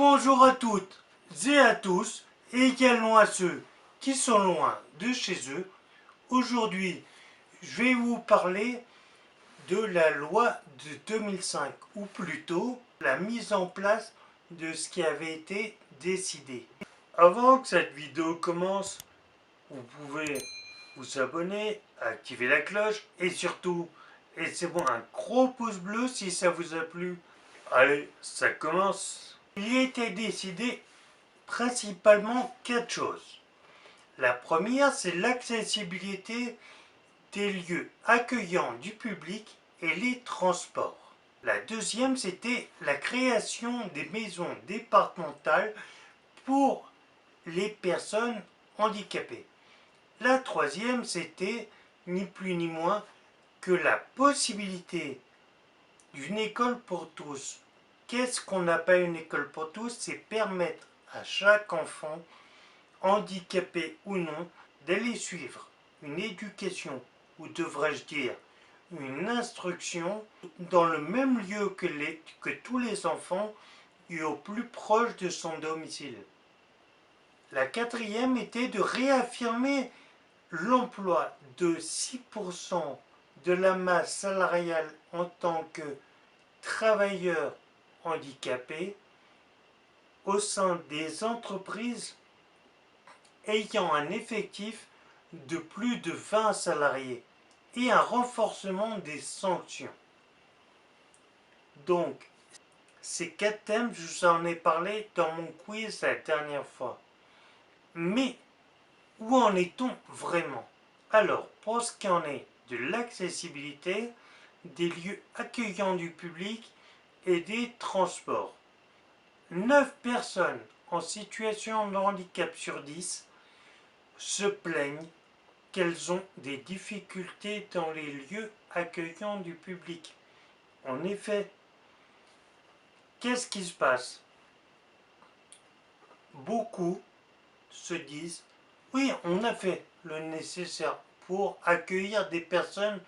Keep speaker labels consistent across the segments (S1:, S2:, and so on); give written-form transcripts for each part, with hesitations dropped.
S1: Bonjour à toutes et à tous, et également à ceux qui sont loin de chez eux. Aujourd'hui, je vais vous parler de la loi de 2005, ou plutôt la mise en place de ce qui avait été décidé. Avant que cette vidéo commence, vous pouvez vous abonner, activer la cloche et surtout, laissez-moi un gros pouce bleu si ça vous a plu. Allez, ça commence. Il a été décidé principalement 4 choses. La première, c'est l'accessibilité des lieux accueillants du public et les transports. La deuxième, c'était la création des maisons départementales pour les personnes handicapées. La troisième, c'était ni plus ni moins que la possibilité d'une école pour tous. Qu'est-ce qu'on appelle une école pour tous? C'est permettre à chaque enfant, handicapé ou non, d'aller suivre une éducation, ou devrais-je dire une instruction, dans le même lieu que tous les enfants et au plus proche de son domicile. La quatrième était de réaffirmer l'emploi de 6% de la masse salariale en tant que travailleurs handicapés au sein des entreprises ayant un effectif de plus de 20 salariés et un renforcement des sanctions. Donc, ces 4 thèmes, je vous en ai parlé dans mon quiz la dernière fois. Mais, où en est-on vraiment? Alors, pour ce qui en est de l'accessibilité, des lieux accueillants du public et des transports, 9 personnes en situation de handicap sur 10 se plaignent qu'elles ont des difficultés dans les lieux accueillants du public. En effet, qu'est-ce qui se passe? Beaucoup se disent « Oui, on a fait le nécessaire pour accueillir des personnes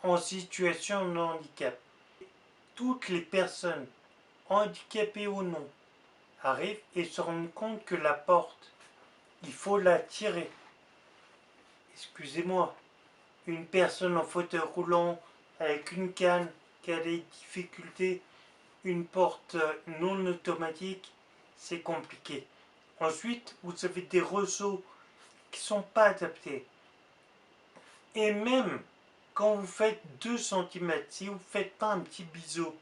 S1: en situation de handicap. » Toutes les personnes, handicapées ou non, arrivent et se rendent compte que la porte, il faut la tirer. Excusez-moi, une personne en fauteuil roulant avec une canne qui a des difficultés, une porte non automatique, c'est compliqué. Ensuite, vous avez des ressorts qui ne sont pas adaptés. Et même quand vous faites 2 cm, si vous ne faites pas un petit biseau,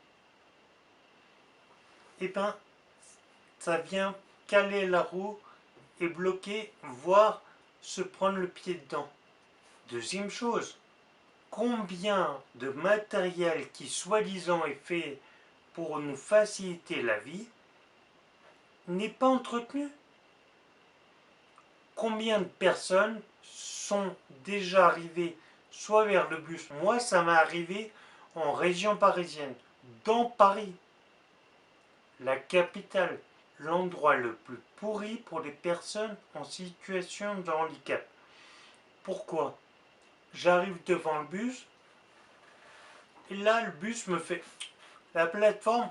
S1: et bien, ça vient caler la roue et bloquer, voire se prendre le pied dedans. Deuxième chose, combien de matériel qui soi-disant est fait pour nous faciliter la vie n'est pas entretenu? Combien de personnes sont déjà arrivées soit vers le bus? Moi, ça m'est arrivé en région parisienne, dans Paris, la capitale, l'endroit le plus pourri pour les personnes en situation de handicap. Pourquoi? J'arrive devant le bus, et là, le bus me fait « La plateforme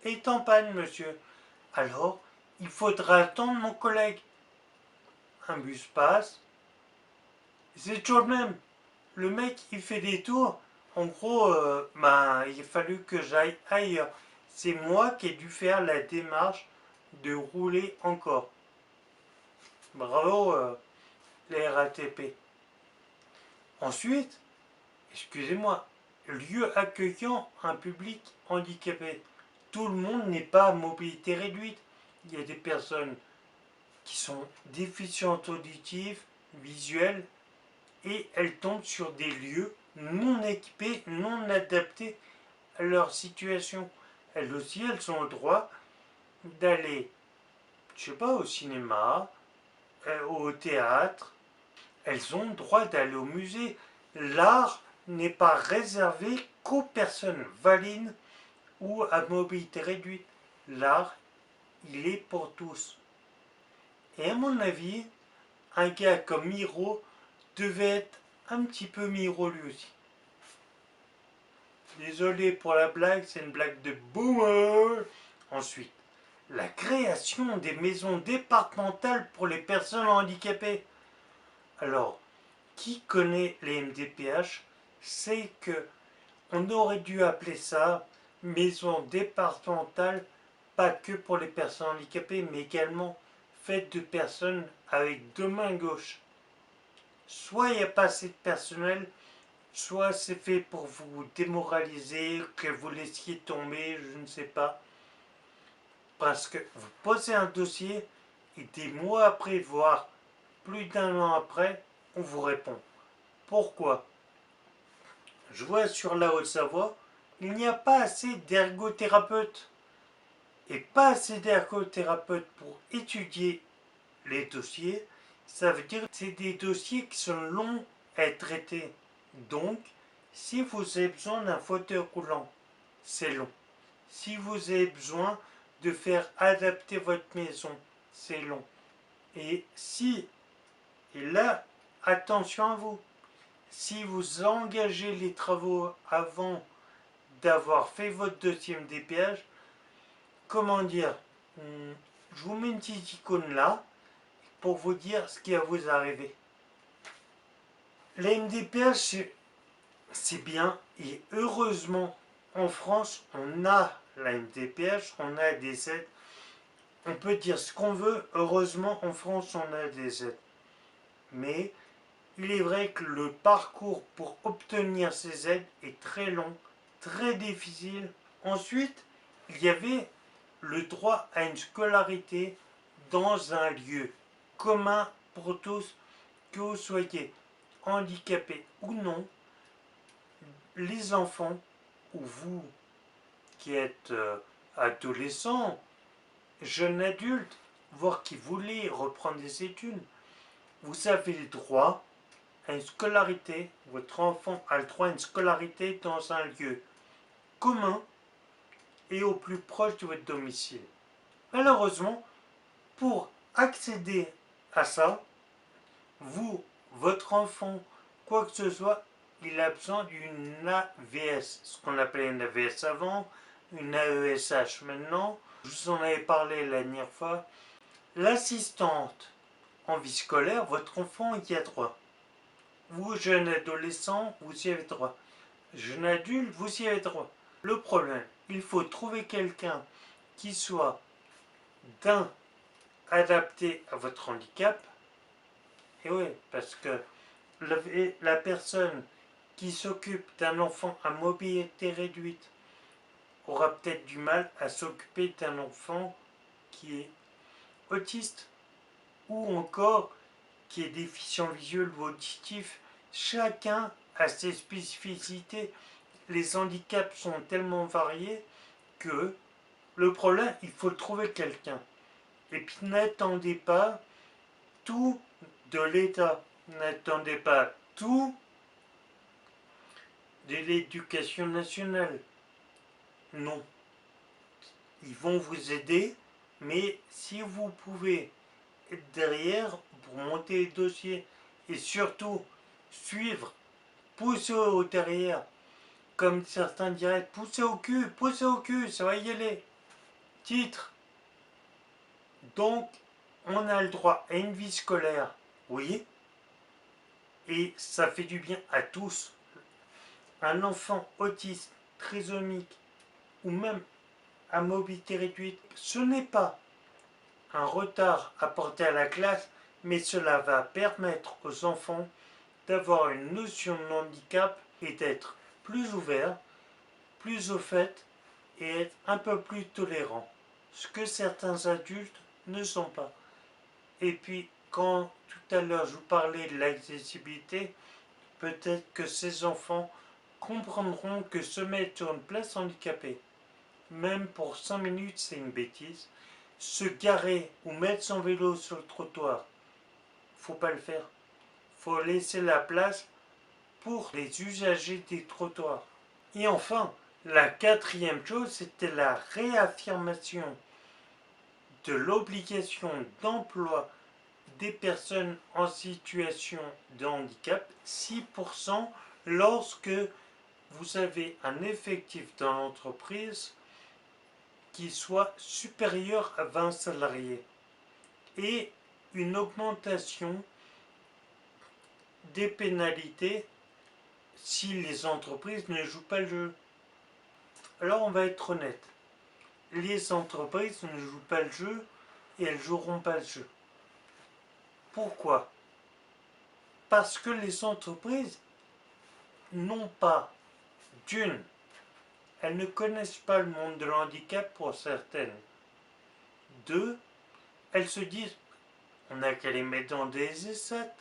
S1: est en panne, monsieur. » Alors, il faudra attendre mon collègue. Un bus passe, c'est toujours le même. Le mec, il fait des tours. En gros, il a fallu que j'aille ailleurs. C'est moi qui ai dû faire la démarche de rouler encore. Bravo, les RATP. Ensuite, excusez-moi, lieu accueillant un public handicapé. Tout le monde n'est pas à mobilité réduite. Il y a des personnes qui sont déficientes auditives, visuelles, et elles tombent sur des lieux non équipés, non adaptés à leur situation. Elles aussi, elles ont le droit d'aller, je sais pas, au cinéma, au théâtre. Elles ont le droit d'aller au musée. L'art n'est pas réservé qu'aux personnes valides ou à mobilité réduite. L'art, il est pour tous. Et à mon avis, un gars comme Miro devait être un petit peu Miro lui aussi. Désolé pour la blague, c'est une blague de boomer. Ensuite, la création des maisons départementales pour les personnes handicapées. Alors, qui connaît les MDPH sait que on aurait dû appeler ça maison départementale, pas que pour les personnes handicapées, mais également faite de personnes avec deux mains gauches. Soit il n'y a pas assez de personnel, soit c'est fait pour vous démoraliser, que vous laissiez tomber, je ne sais pas. Parce que vous posez un dossier et des mois après, voire plus d'un an après, on vous répond. Pourquoi? Je vois sur la Haute-Savoie, il n'y a pas assez d'ergothérapeutes. Et pas assez d'ergothérapeutes pour étudier les dossiers, ça veut dire que c'est des dossiers qui sont longs à être traités. Donc, si vous avez besoin d'un fauteuil roulant, c'est long. Si vous avez besoin de faire adapter votre maison, c'est long. Et là, attention à vous, si vous engagez les travaux avant d'avoir fait votre dossier MDPH, comment dire, je vous mets une petite icône là pour vous dire ce qui va vous arriver. La MDPH, c'est bien et heureusement en France, on a la MDPH, on a des aides. On peut dire ce qu'on veut, heureusement en France, on a des aides. Mais il est vrai que le parcours pour obtenir ces aides est très long, très difficile. Ensuite, il y avait le droit à une scolarité dans un lieu commun pour tous, que vous soyez handicapé ou non. Les enfants, ou vous qui êtes adolescent, jeune adulte, voire qui voulez reprendre des études, vous avez le droit à une scolarité, votre enfant a le droit à une scolarité dans un lieu commun et au plus proche de votre domicile. Malheureusement, pour accéder à ça, votre enfant, quoi que ce soit, il a besoin d'une AVS, ce qu'on appelait une AVS avant, une AESH maintenant. Je vous en avais parlé la dernière fois. L'assistante en vie scolaire, votre enfant y a droit. Vous, jeune adolescent, vous y avez droit. Jeune adulte, vous y avez droit. Le problème, il faut trouver quelqu'un qui soit d'un adapté à votre handicap. Et oui, parce que la personne qui s'occupe d'un enfant à mobilité réduite aura peut-être du mal à s'occuper d'un enfant qui est autiste ou encore qui est déficient visuel ou auditif. Chacun a ses spécificités. Les handicaps sont tellement variés que le problème, il faut trouver quelqu'un. Et puis n'attendez pas tout de l'État. N'attendez pas tout de l'éducation nationale. Non. Ils vont vous aider, mais si vous pouvez être derrière pour monter les dossiers et surtout suivre, pousser au derrière, comme certains diraient, pousser au cul, ça va y aller. Titre. Donc, on a le droit à une vie scolaire, oui, et ça fait du bien à tous. Un enfant autiste, trisomique, ou même à mobilité réduite, ce n'est pas un retard apporté à la classe, mais cela va permettre aux enfants d'avoir une notion de handicap et d'être plus ouverts, plus au fait et être un peu plus tolérants, ce que certains adultes ne sont pas. Et puis, quand tout à l'heure je vous parlais de l'accessibilité, peut-être que ces enfants comprendront que se mettre sur une place handicapée, même pour 5 minutes, c'est une bêtise. Se garer ou mettre son vélo sur le trottoir, faut pas le faire. Faut laisser la place pour les usagers des trottoirs. Et enfin, la quatrième chose, c'était la réaffirmation de l'obligation d'emploi des personnes en situation de handicap, 6% lorsque vous avez un effectif dans l'entreprise qui soit supérieur à 20 salariés et une augmentation des pénalités si les entreprises ne jouent pas le jeu. Alors on va être honnête, les entreprises ne jouent pas le jeu et elles joueront pas le jeu. Pourquoi? Parce que les entreprises n'ont pas, d'une, elles ne connaissent pas le monde de l'handicap pour certaines. Deux, elles se disent, on n'a qu'à les mettre dans des ESAT.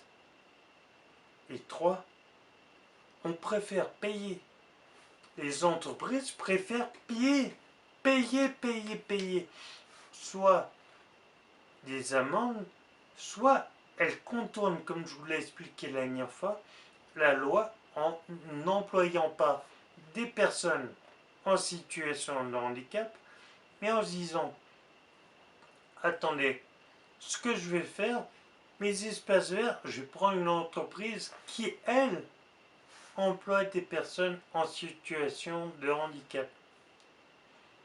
S1: Et trois, on préfère payer. Les entreprises préfèrent payer. Soit des amendes, soit elles contournent, comme je vous l'ai expliqué la dernière fois, la loi en n'employant pas des personnes en situation de handicap, mais en se disant, attendez, ce que je vais faire, mes espaces verts, je prends une entreprise qui, elle, emploie des personnes en situation de handicap.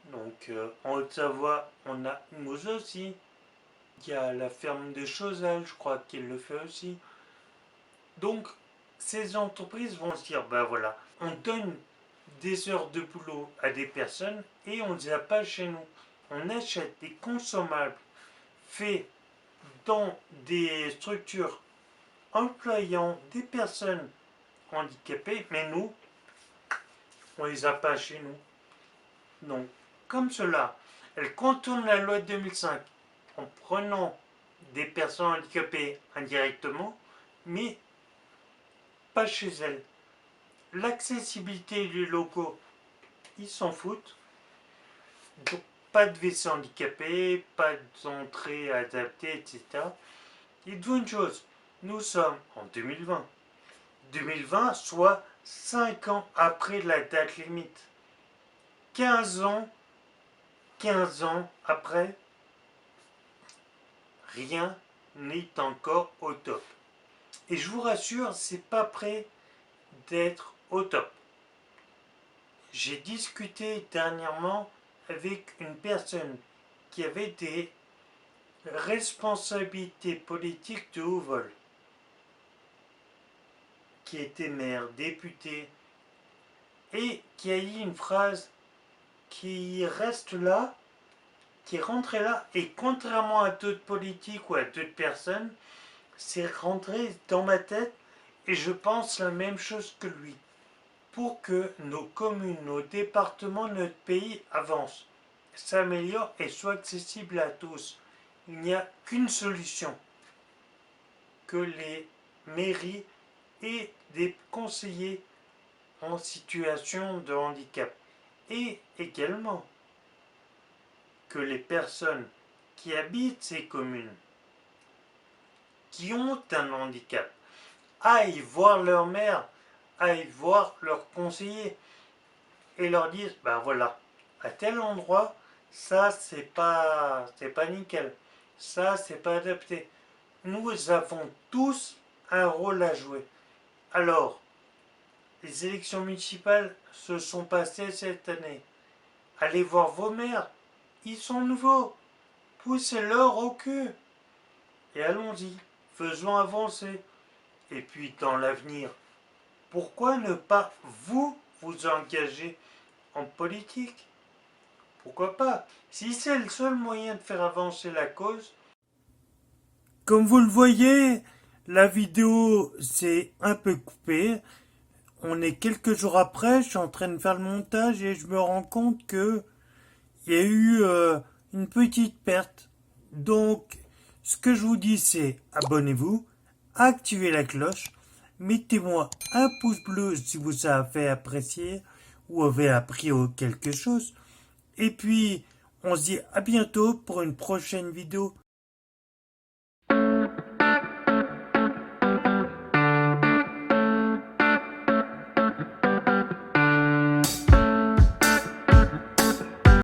S1: Donc, en Haute-Savoie, on a nous aussi. Il y a la ferme de Chauzel, je crois qu'il le fait aussi. Donc, ces entreprises vont se dire, ben voilà, on donne des heures de boulot à des personnes et on ne les a pas chez nous. On achète des consommables faits dans des structures employant des personnes handicapées, mais nous, on ne les a pas chez nous. Donc, comme cela, elle contourne la loi de 2005 en prenant des personnes handicapées indirectement, mais pas chez elles. L'accessibilité des locaux, ils s'en foutent. Donc, pas de WC handicapé, pas d'entrée adaptée, etc. Et d'où une chose, nous sommes en 2020. 2020, soit 5 ans après la date limite. 15 ans après, rien n'est encore au top. Et je vous rassure, c'est pas prêt d'être au top. J'ai discuté dernièrement avec une personne qui avait des responsabilités politiques de haut vol, qui était maire, député, et qui a dit une phrase qui reste là, qui est rentrée là, et contrairement à d'autres politiques ou à d'autres personnes, c'est rentré dans ma tête, et je pense la même chose que lui. Pour que nos communes, nos départements, notre pays avancent, s'améliorent et soient accessibles à tous, il n'y a qu'une solution, que les mairies aient des conseillers en situation de handicap. Et également que les personnes qui habitent ces communes, qui ont un handicap, aillent voir leur maire, aillent voir leur conseiller et leur disent, ben voilà, à tel endroit, ça c'est pas nickel, ça c'est pas adapté. Nous avons tous un rôle à jouer. Alors, les élections municipales se sont passées cette année. Allez voir vos maires, ils sont nouveaux. Poussez-leur au cul. Et allons-y, faisons avancer. Et puis dans l'avenir, pourquoi ne pas vous engager en politique? Pourquoi pas? Si c'est le seul moyen de faire avancer la cause. Comme vous le voyez, la vidéo s'est un peu coupée. On est quelques jours après, je suis en train de faire le montage et je me rends compte que il y a eu une petite perte. Donc, ce que je vous dis, c'est abonnez-vous, activez la cloche, mettez-moi un pouce bleu si vous avez apprécié ou avez appris quelque chose. Et puis, on se dit à bientôt pour une prochaine vidéo.